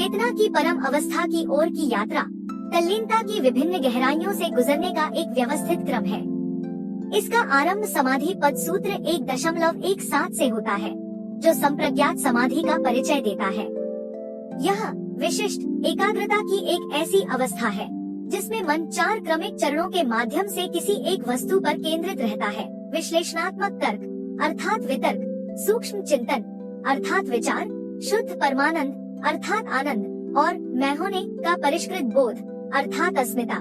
चेतना की परम अवस्था की ओर की यात्रा तल्लीनता की विभिन्न गहराइयों से गुजरने का एक व्यवस्थित क्रम है। इसका आरंभ समाधि पद सूत्र 1.17 से होता है, जो संप्रज्ञात समाधि का परिचय देता है। यह विशिष्ट एकाग्रता की एक ऐसी अवस्था है जिसमें मन 4 क्रमिक चरणों के माध्यम से किसी एक वस्तु पर केंद्रित रहता है। विश्लेषणात्मक तर्क अर्थात वितर्क, सूक्ष्म चिंतन अर्थात विचार, शुद्ध परमानंद अर्थात आनंद और मैं होने का परिष्कृत बोध अर्थात अस्मिता।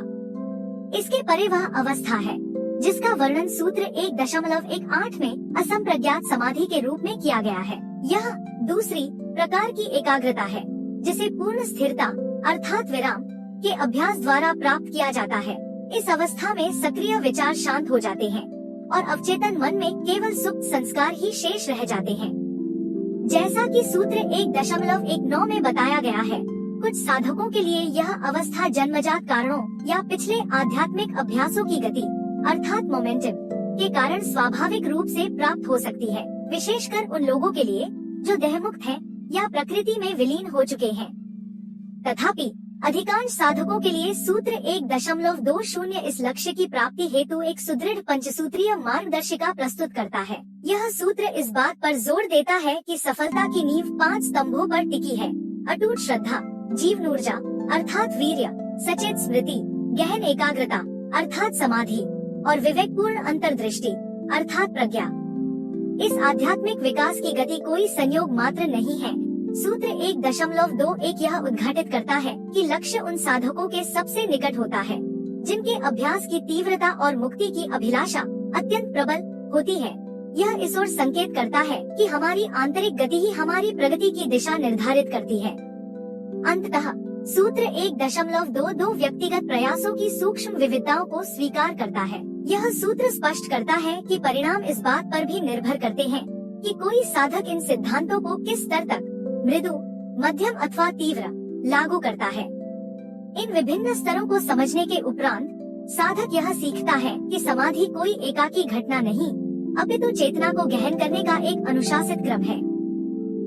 इसके परे वह अवस्था है जिसका वर्णन सूत्र 1.18 में असंप्रज्ञात समाधि के रूप में किया गया है। यह दूसरी प्रकार की एकाग्रता है जिसे पूर्ण स्थिरता अर्थात विराम के अभ्यास द्वारा प्राप्त किया जाता है। इस अवस्था में सक्रिय विचार शांत हो जाते हैं और अवचेतन मन में केवल सुप्त संस्कार ही शेष रह जाते हैं। जैसा कि सूत्र 1.19 में बताया गया है, कुछ साधकों के लिए यह अवस्था जन्मजात कारणों या पिछले आध्यात्मिक अभ्यासों की गति अर्थात मोमेंटम के कारण स्वाभाविक रूप से प्राप्त हो सकती है, विशेषकर उन लोगों के लिए जो देहमुक्त हैं या प्रकृति में विलीन हो चुके हैं। तथापि अधिकांश साधकों के लिए सूत्र 1.20 इस लक्ष्य की प्राप्ति हेतु एक सुदृढ़ पंचसूत्रीय मार्गदर्शिका प्रस्तुत करता है। यह सूत्र इस बात पर जोर देता है कि सफलता की नींव 5 स्तंभों पर टिकी है: अटूट श्रद्धा, जीवन ऊर्जा अर्थात वीर्य, सचेत स्मृति, गहन एकाग्रता अर्थात समाधि और विवेकपूर्ण अंतर्दृष्टि अर्थात प्रज्ञा। इस आध्यात्मिक विकास की गति कोई संयोग मात्र नहीं है। सूत्र 1.21 यह उद्घाटित करता है कि लक्ष्य उन साधकों के सबसे निकट होता है जिनके अभ्यास की तीव्रता और मुक्ति की अभिलाषा अत्यंत प्रबल होती है। यह इस ओर संकेत करता है कि हमारी आंतरिक गति ही हमारी प्रगति की दिशा निर्धारित करती है। अंततः सूत्र 1.22 व्यक्तिगत प्रयासों की सूक्ष्म विविधताओं को स्वीकार करता है। यह सूत्र स्पष्ट करता है कि परिणाम इस बात पर भी निर्भर करते हैं कि कोई साधक इन सिद्धांतों को किस स्तर तक मृदु, मध्यम अथवा तीव्र लागू करता है। इन विभिन्न स्तरों को समझने के उपरांत साधक यह सीखता है कि समाधि कोई एकाकी घटना नहीं, अपितु चेतना को गहन करने का एक अनुशासित क्रम है।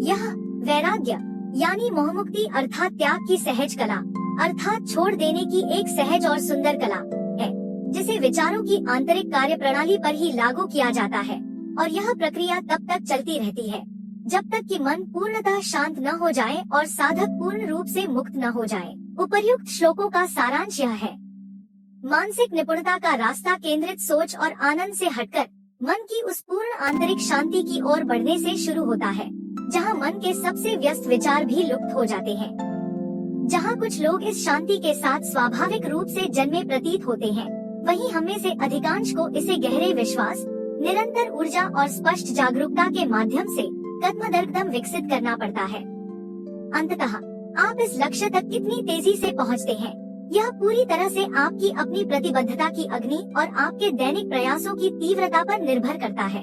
यह वैराग्य यानी मोहमुक्ति अर्थात त्याग की सहज कला अर्थात छोड़ देने की एक सहज और सुंदर कला है, जिसे विचारों की आंतरिक कार्य प्रणाली पर ही लागू किया जाता है। और यह प्रक्रिया तब तक चलती रहती है जब तक कि मन पूर्णतः शांत न हो जाए और साधक पूर्ण रूप से मुक्त न हो जाए। उपर्युक्त श्लोकों का सारांश यह है: मानसिक निपुणता का रास्ता केंद्रित सोच और आनंद से हटकर मन की उस पूर्ण आंतरिक शांति की ओर बढ़ने से शुरू होता है, जहां मन के सबसे व्यस्त विचार भी लुप्त हो जाते हैं। जहां कुछ लोग इस शांति के साथ स्वाभाविक रूप से जन्मे प्रतीत होते हैं, वहीं हमें से अधिकांश को इसे गहरे विश्वास, निरंतर ऊर्जा और स्पष्ट जागरूकता के माध्यम से कदम दर कदम विकसित करना पड़ता है। अंततः आप इस लक्ष्य तक कितनी तेजी से पहुंचते हैं, यह पूरी तरह से आपकी अपनी प्रतिबद्धता की अग्नि और आपके दैनिक प्रयासों की तीव्रता पर निर्भर करता है।